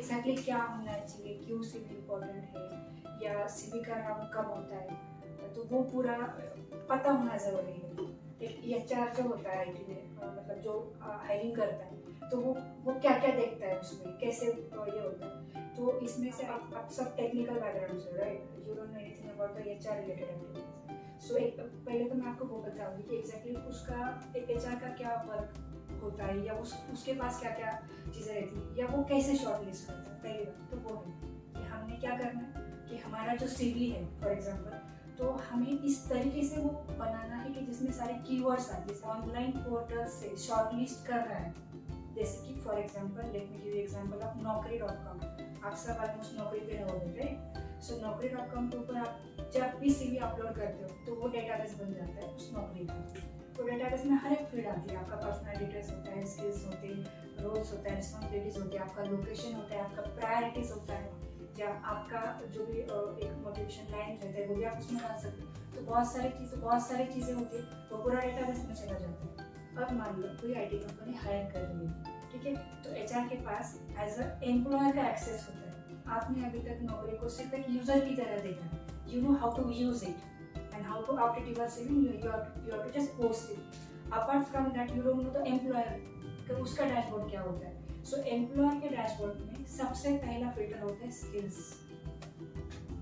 Exactly क्या होना चाहिए, क्यों सीवी इम्पोर्टेंट है या सीवी का नाम कब होता है, तो वो पूरा पता होना ज़रूरी है। एक एचआर जो होता है आईटी में, मतलब जो हायरिंग करता है, तो वो क्या क्या देखता है उसमें, कैसे ये होता है। तो इसमें से आप सब टेक्निकल बैकग्राउंड से, right, you don't know anything about the HR related activities. So एक पहले तो मैं आपको वो बताऊंगी कि एग्जैक्टली उसका एक एचआर का क्या वर्क होता है, या उसके पास क्या क्या चीज़ें रहती है, या वो कैसे शॉर्टलिस्ट करता है। पहली बात तो वो है कि हमने क्या करना है कि हमारा जो सीवी है फॉर एग्जांपल, तो हमें इस तरीके से वो बनाना है कि जिसमें सारे कीवर्ड्स आए, जैसे ऑनलाइन पोर्टल से शॉर्टलिस्ट कर रहा है। जैसे कि for example let me give you example of naukri.com। आप सब ऑलमोस्ट नौकरी पे रहोगे, राइट। सो naukri.com के ऊपर आप जब भी सीवी अपलोड करते हो तो वो डेटाबेस बन जाता है उस नौकरी का। तो डेटाबेस में हर एक फील्ड आती है, आपका पर्सनल डिटेल्स होता है, स्किल्स होते हैं, रोल्स होता है, रिस्पॉन्सिबिलिटीज होती है, आपका लोकेशन होता है, आपका प्रायोरिटीज होता है, या आपका जो भी एक मोटिवेशन लाइन रहता है वो भी आप उसमें डाल सकते हो। तो बहुत सारी चीज़ें होती है, वो पूरा डेटाबेस में चला जाता है। अब मान लो कोई आईटी कंपनी हायर कर रही है, ठीक है, तो एचआर के पास एज अ एम्प्लॉयर का एक्सेस होता है। आपने अभी तक नौकरी को सिर्फ एक यूजर की तरह देखा है, you know how to use it and how to update your CV, you have to just post it. Apart from that, you don't know the employer का उसका डैशबोर्ड क्या होता है। सो एम्प्लॉयर के डैशबोर्ड में सबसे पहला फिल्टर होता है स्किल्स,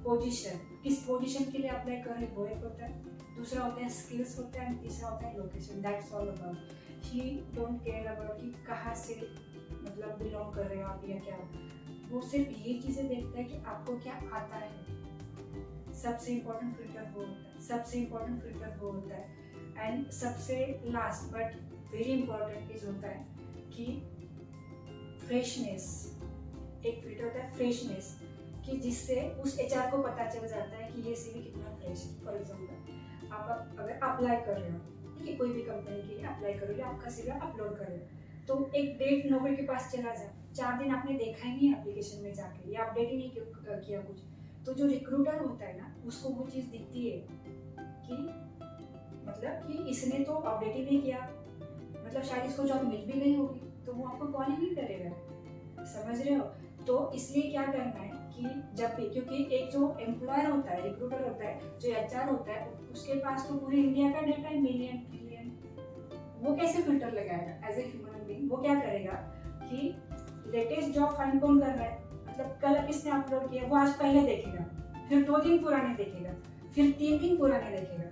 पोजीशन, किस पोजीशन के लिए अप्लाई कर रहे वो एक होता है, दूसरा होता है स्किल्स होता है, तीसरा होता है location. That's all about, he don't care about कि कहाँ से मतलब बिलोंग कर रहे हो आप या क्या। वो सिर्फ ये चीज़ें देखता है कि आपको क्या आता है। सबसे इम्पोर्टेंट फिल्टर वो होता है एंड सबसे लास्ट बट वेरी इंपॉर्टेंट चीज होता है कि फ्रेशनेस। एक फिल्टर होता है फ्रेशनेस, कि जिससे उस एचआर को पता चल जाता है कि ये सीवी कितना फ्रेश है। फॉर एग्जांपल आप अगर अप्लाई कर रहे हो, ठीक है, कोई भी कंपनी के लिए अप्लाई करोगे, आपका सीवी अपलोड कर रहे हो, तो एक डेट नौकरी के पास चला जाए, 4 दिन आपने देखा ही नहीं एप्लीकेशन में जाके, या अपडेट ही नहीं किया कुछ, तो जो रिक्रूटर होता है ना, उसको वो चीज़ दिखती है कि मतलब कि इसने तो अपडेट ही नहीं किया, मतलब शायद इसको जॉब मिल भी गई होगी, तो वो आपको कॉल ही नहीं करेगा। समझ रहे हो। तो इसलिए क्या करना है कि जब भी, क्योंकि एक जो एम्प्लॉयर होता है, रिक्रूटर होता है, जो एचआर होता है, उसके पास तो पूरे इंडिया का डेटा है, मिलियन ट्रिलियन। वो कैसे फिल्टर लगाएगा एज ए ह्यूमन बीइंग। वो क्या करेगा कि लेटेस्ट जॉब फाइंड कौन कर रहा है, मतलब कल किसने अपलोड किया वो आज पहले देखेगा, फिर 2 दिन पुराने देखेगा, फिर 3 दिन पुराने देखेगा,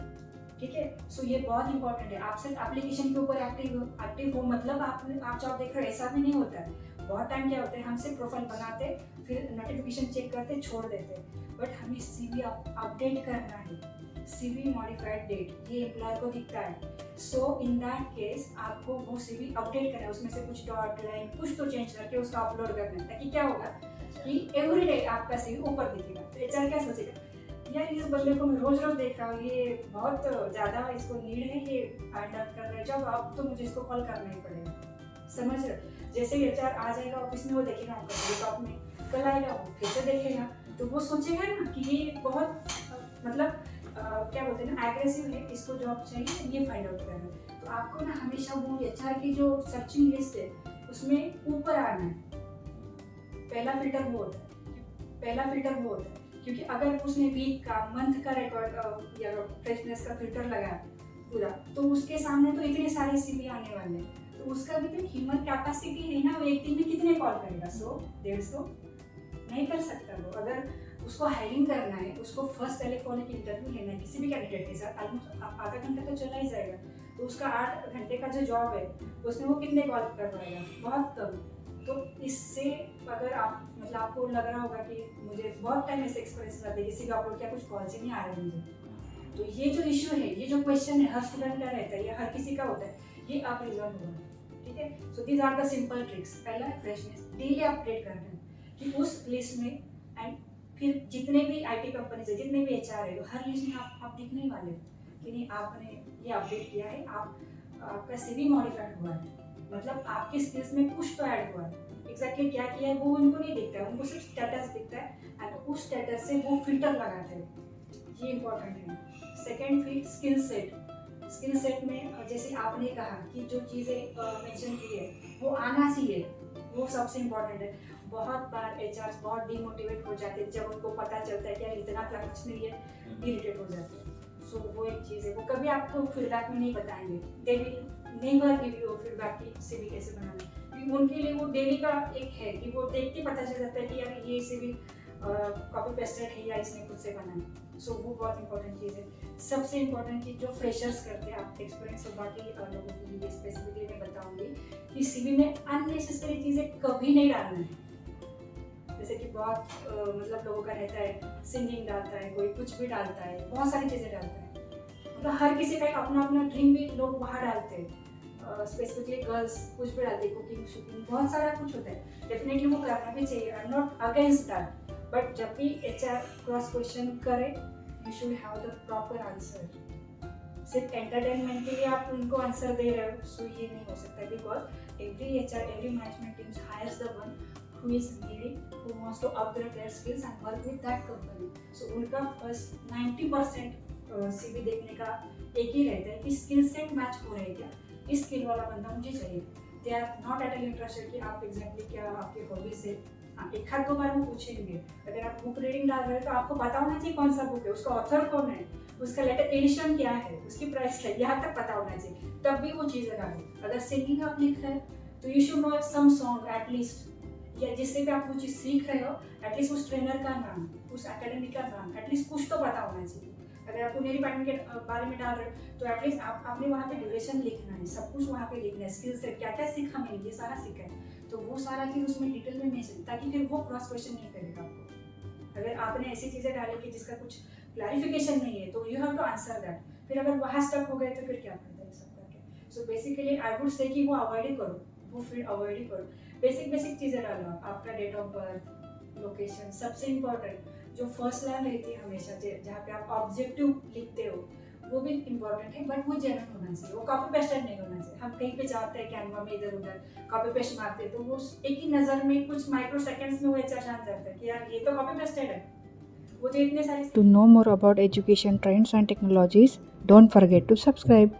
ठीक है। सो ये बहुत इंपॉर्टेंट है। आप सिर्फ एप्लीकेशन के ऊपर एक्टिव हो मतलब आप जॉब देख रहे हो, ऐसा भी नहीं होता है। बहुत टाइम क्या होता है, हम सिर्फ प्रोफाइल बनाते, फिर नोटिफिकेशन चेक करते, छोड़ देते, बट हमें सीवी अपडेट करना है। सीवी मॉडिफाइड डेट ये एम्प्लॉयर को दिखता है। सो इन दैट केस आपको वो सीवी अपडेट करना है, उसमें से कुछ डॉट लाइन कुछ तो चेंज करके उसका अपलोड करना है, ताकि क्या होगा कि एवरी डे आपका सीवी ऊपर दिखेगा। तो एचआर क्या सोचेगा, यार इस बंदे को मैं रोज रोज देख रहा हूँ, ये बहुत ज़्यादा इसको नीड है, ये फाइंड आउट कर रहा है जॉब, अब तो मुझे इसको कॉल करना ही पड़ेगा। समझ रहे हो। जैसे ही एचआर आ जाएगा ऑफिस में, वो देखेगा आपका टॉप में, कल आएगा वो फिर से देखेगा, तो वो सोचेगा ना कि ये बहुत मतलब क्या बोलते हैं ना, एग्रेसिव है, इसको जॉब चाहिए, ये फाइंड आउट करना है। तो आपको ना हमेशा वो एचआर की जो सर्चिंग लिस्ट है उसमें ऊपर आना है। पहला फिल्टर वो होता है, क्योंकि अगर उसने वीक का, मंथ का रिकॉर्ड या फ्रेशनेस का फिल्टर लगाया पूरा, तो उसके सामने तो इतने सारे सीवी आने वाले हैं, तो उसका भी तो ह्यूमन कैपेसिटी है ना, वो एक दिन में कितने कॉल करेगा, 100 150 नहीं कर सकता वो। अगर उसको हायरिंग करना है, उसको फर्स्ट टेलीफोनिक इंटरव्यू लेना है किसी भी कैंडिडेट के साथ, ऑलमोस्ट आधा घंटा तो चला ही जाएगा, तो उसका 8 घंटे का जो जॉब है उसमें वो कितने कॉल कर पाएगा, बहुत कम। तो इससे अगर आप मतलब आपको लग रहा होगा कि मुझे बहुत टाइम ऐसे एक्सपीरियंस रहता है, किसी का अपलोड किया कुछ कॉल से नहीं आ रहा है मुझे, तो ये जो इश्यू है, ये जो क्वेश्चन है, हर स्टूडेंट का रहता है या हर किसी का होता है, ये आप रिजॉल्व होगा, ठीक है। So these are the simple tricks. पहला फ्रेशनेस, डेली अपडेट करना है कि उस लिस्ट में, एंड फिर जितने भी आईटी कंपनी से जितने भी एचआर है, हर लिस्ट में आप दिखने वाले हो कि नहीं आपने ये अपडेट किया है, आपका सीवी मॉडिफाइड हुआ है, मतलब आपकी स्किल्स में कुछ तो ऐड हुआ है। एग्जैक्टली क्या किया है वो उनको नहीं दिखता है, उनको सिर्फ स्टेटस दिखता है, एंड उस स्टेटस से वो फिल्टर लगाते हैं। ये इंपॉर्टेंट है। सेकेंड फिर स्किल सेट में जैसे आपने कहा कि जो चीज़ें मेंशन की है वो आना चाहिए, वो सबसे इम्पोर्टेंट है। बहुत बार एचआर बहुत डिमोटिवेट हो जाते हैं जब उनको पता चलता है कि यार इतना कुछ नहीं है, इरिटेट हो जाते हैं। सो वो एक चीज़ है, वो कभी आपको फीडबैक में नहीं बताएंगे, they will never give you feedback कि सीवी कैसे बनाना है, क्योंकि उनके लिए वो डेली का एक है कि वो देख के पता चल जाता है कि यार ये सीवी कॉपी पेस्टेड है या इसने खुद से बनाना है। सो वो बहुत इंपॉर्टेंट चीज़ है। सबसे इंपॉर्टेंट चीज़ जो फ्रेशर्स करते हैं, आप एक्सपीरियंस और बाकी लोगों के लिए स्पेसिफिकली मैं बताऊंगी कि सीवी में अननेसेसरी चीज़ें कभी नहीं डालना है। जैसे कि बहुत मतलब लोगों का रहता है सिंगिंग डालता है, कोई कुछ भी डालता है, बहुत सारी चीज़ें डालता है, मतलब हर किसी का एक अपना अपना ड्रीम भी लोग वहाँ डालते हैं। स्पेसिफिकली गर्ल्स कुछ भी डालते हैं, कुकिंग शुकिंग बहुत सारा कुछ होता है, डेफिनेटली वो करना भी चाहिए, I am not against that. But जब भी एचआर क्रॉस क्वेश्चन करे, you should have the proper answer. सिर्फ एंटरटेनमेंट के लिए आप उनको आंसर दे रहे हो, सो ये नहीं हो सकता, because every HR, every management team hires the one who is needy, who wants to upgrade their skills and work with that company. So उनका फर्स्ट 90% CV देखने का एक ही रहता है कि स्किल सेट मैच हो रहे हैं क्या, इस स्किल वाला बंदा मुझे चाहिए। They are not at all interested कि आप एग्जैक्टली क्या आपकी हॉबीज है। हाँ, एक आध दो बार वो पूछेंगे, अगर आप बुक रीडिंग डाल रहे हो तो आपको पता होना चाहिए कौन सा बुक है, उसका ऑथर कौन है, उसका लेटर एडिशन क्या है, उसकी प्राइस क्या है, यहाँ तक पता होना चाहिए, तब भी वो चीज़ें डालो। अगर सिंगिंग आप लिख रहे हैं तो you should know some song at least, या जिससे भी आप वो चीज़ सीख रहे हो एटलीस्ट उस ट्रेनर का नाम, उस एकेडमी का नाम, एटलीस्ट कुछ तो पता होना चाहिए। अगर आपको मेरी पैटर्न के बारे में डाल रहे हो तो एटलीस्ट आपने वहाँ पे ड्यूरेशन लिखना है, सब कुछ वहाँ पे लिखना है, स्किल सेट क्या क्या सीखा मैंने, ये सारा सीखा है, तो वो सारा चीज़ उसमें डिटेल में मेंशन, ताकि फिर वो क्रॉस क्वेश्चन नहीं करेगा आपको। अगर आपने ऐसी चीज़ें डाली कि जिसका कुछ क्लैरिफिकेशन नहीं है तो you have to answer that. फिर अगर वहाँ स्टक हो गए तो फिर क्या फायदा है सब करके। So basically I would say कि वो अवॉइड ही करो, वो फिर अवॉइड ही करो। बेसिक चीज़ें डालो, आपका डेट ऑफ बर्थ, लोकेशन, सबसे इम्पोर्टेंट जो फर्स्ट लाइन रहती है हमेशा, जहाँ पे आप ऑब्जेक्टिव लिखते हो वो भी इम्पोर्टेंट है, बट वो जेन्युइन होना चाहिए, वो कॉपी पेस्टेड नहीं होना चाहिए। हम कहीं पे जाते हैं कैनवा में इधर उधर कॉपी पेस्ट मारते हैं तो वो एक ही नज़र में कुछ माइक्रो सेकेंड्स में वो अच्छा जान जाता है कि यार ये तो कॉपी पेस्टेड है। वो जो इतने सारे To know more about education trends and technologies, don't forget to subscribe.